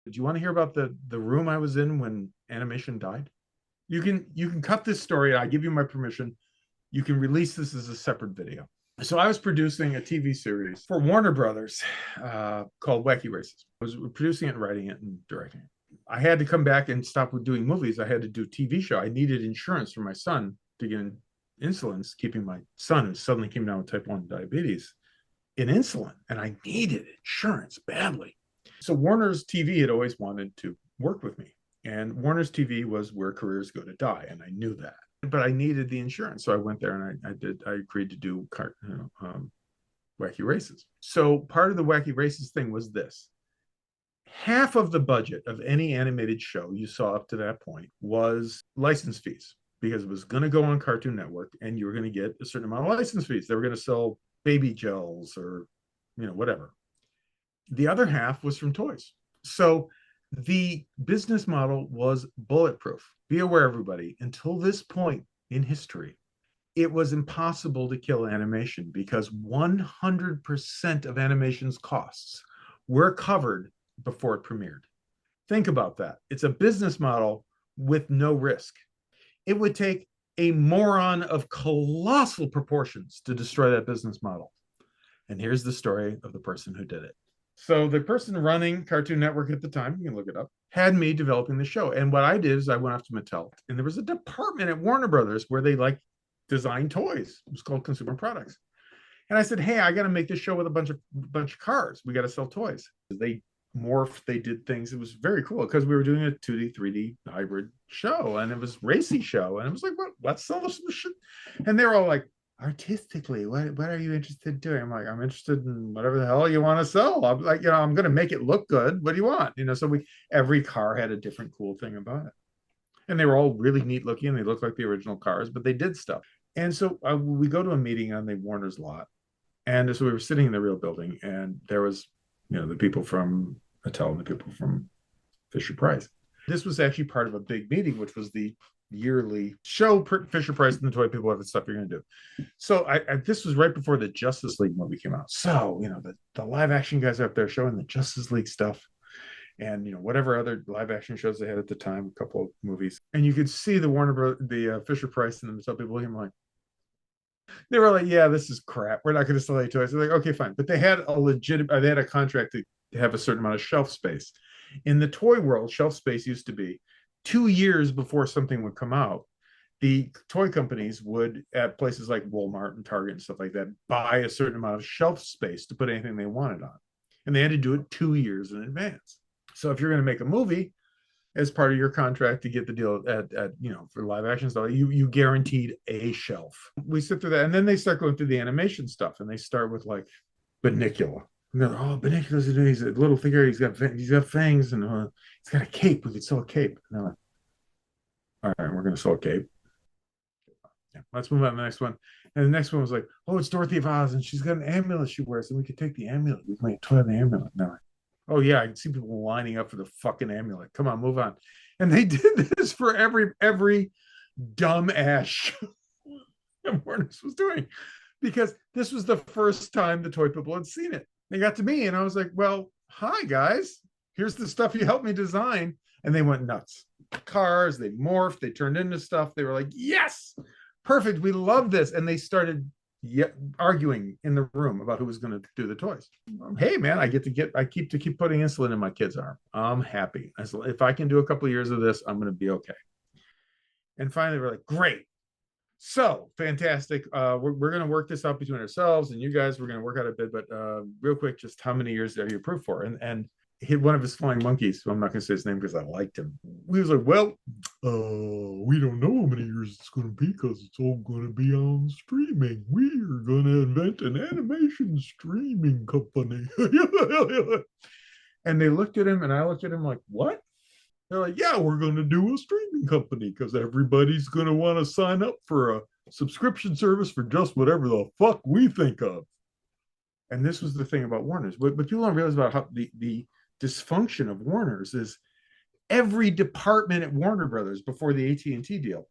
Do you want to hear about the room I was in when animation died? You can cut this story. I give you my permission. You can release this as a separate video. So I was producing a TV series for Warner Brothers called Wacky Races. I was producing it and writing it and directing it. I had to come back and stop with doing movies. I had to do TV show. I needed insurance for my son to get insulin, keeping my son, who suddenly came down with type 1 diabetes, in insulin. And I needed insurance badly. So Warner's TV had always wanted to work with me. And Warner's TV was where careers go to die. And I knew that. But I needed the insurance. So I went there and I agreed to do Wacky Races. So part of the Wacky Races thing was this. Half of the budget of any animated show you saw up to that point was license fees, because it was going to go on Cartoon Network and you were going to get a certain amount of license fees. They were going to sell baby gels or, whatever. The other half was from toys. So the business model was bulletproof. Be aware, everybody, until this point in history, it was impossible to kill animation because 100% of animation's costs were covered before it premiered. Think about that. It's a business model with no risk. It would take a moron of colossal proportions to destroy that business model. And here's the story of the person who did it. So the person running Cartoon Network at the time, you can look it up, had me developing the show. And what I did is I went off to Mattel, and there was a department at Warner Brothers where they design toys. It was called Consumer Products. And I said, hey, I got to make this show with a bunch of cars. We got to sell toys. They morphed, they did things. It was very cool because we were doing a 2D, 3D hybrid show, and it was racy show. And it was like, what? Let's sell some shit. And they were all like, artistically, what are you interested in doing? I'm like, I'm interested in whatever the hell you want to sell. I'm like, I'm going to make it look good. What do you want? So every car had a different cool thing about it. And they were all really neat looking. They looked like the original cars, but they did stuff. And so we go to a meeting on the Warner's lot. And so we were sitting in the real building, and there was, the people from Mattel and the people from Fisher Price. This was actually part of a big meeting, which was the yearly show Fisher Price and the toy people have the stuff you're going to do. So this was right before the Justice League movie came out. So, the live action guys are up there showing the Justice League stuff and, whatever other live action shows they had at the time, a couple of movies. And you could see the Fisher Price and the Mattel people looking like, they were like, yeah, this is crap. We're not going to sell any toys. They're like, okay, fine. But they had a contract to have a certain amount of shelf space. In the toy world, shelf space used to be 2 years before something would come out. The toy companies would, at places like Walmart and Target and stuff like that, buy a certain amount of shelf space to put anything they wanted on. And they had to do it 2 years in advance. So if you're going to make a movie, as part of your contract to get the deal at for live action stuff, you guaranteed a shelf. We sit through that, and then they start going through the animation stuff, and they start with like Benicula. And they're like, oh, Benicula's he's a little figure, he's got fangs, and he's got a cape. We could sell a cape. And they're like, all right, we're going to sell a cape. Yeah, let's move on to the next one. And the next one was like, oh, it's Dorothy of Oz, and she's got an amulet she wears, and we could take the amulet. We can make a toy of the amulet. Now, oh yeah, I can see people lining up for the fucking amulet. Come on, move on. And they did this for every dumb ass show that Warner's was doing, because this was the first time the toy people had seen it. They got to me, and I was like, well, hi guys, here's the stuff you helped me design. And they went nuts. Cars, they morphed, they turned into stuff. They were like, yes, perfect, we love this. And they started arguing in the room about who was going to do the toys. Hey man, I keep putting insulin in my kid's arm. I'm happy. If I can do a couple of years of this, I'm going to be okay. And finally we're like, great, so fantastic. We're going to work this out between ourselves and you guys. We're going to work out a bit, but real quick, just how many years are you approved for? And hit one of his flying monkeys, so I'm not going to say his name because I liked him. We was like, well, we don't know how many years it's going to be because it's all going to be on streaming. We're going to invent an animation streaming company. And they looked at him, and I looked at him like, what? They're like, yeah, we're going to do a streaming company because everybody's going to want to sign up for a subscription service for just whatever the fuck we think of. And this was the thing about Warner's. But people don't realize about how the dysfunction of Warner's is every department at Warner Brothers before the AT&T deal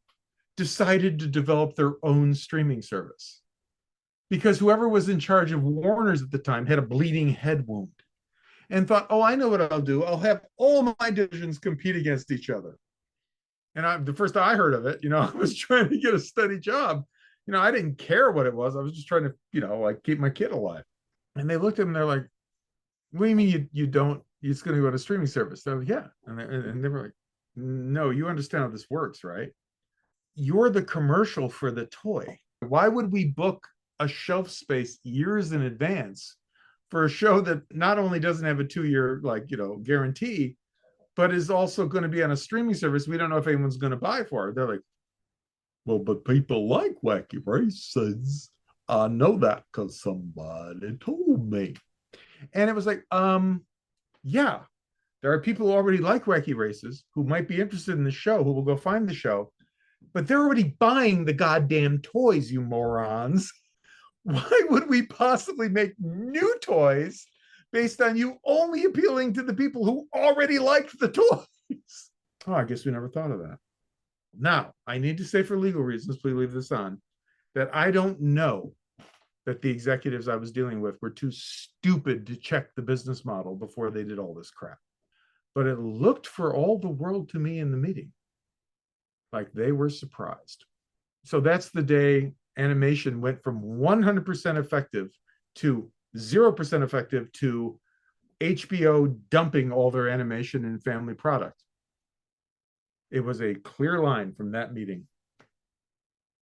decided to develop their own streaming service, because whoever was in charge of Warner's at the time had a bleeding head wound. and thought, oh, I know what I'll do. I'll have all my divisions compete against each other. And the first time I heard of it, I was trying to get a steady job. I didn't care what it was. I was just trying to, like keep my kid alive. And they looked at him, they're like, what do you mean you don't, it's going to go to streaming service? They're like, yeah. And they were like, no, you understand how this works, right? You're the commercial for the toy. Why would we book a shelf space years in advance for a show that not only doesn't have a 2-year guarantee, but is also going to be on a streaming service we don't know if anyone's going to buy for? They're like, well, but people like Wacky Races. I know that because somebody told me. And it was like, yeah, there are people who already like Wacky Races who might be interested in the show, who will go find the show, but they're already buying the goddamn toys, you morons. Why would we possibly make new toys based on you only appealing to the people who already liked the toys? Oh, I guess we never thought of that. Now, I need to say for legal reasons, please leave this on, that I don't know that the executives I was dealing with were too stupid to check the business model before they did all this crap. But it looked for all the world to me in the meeting like they were surprised. So that's the day animation went from 100% effective to 0% effective to HBO dumping all their animation and family product. It was a clear line from that meeting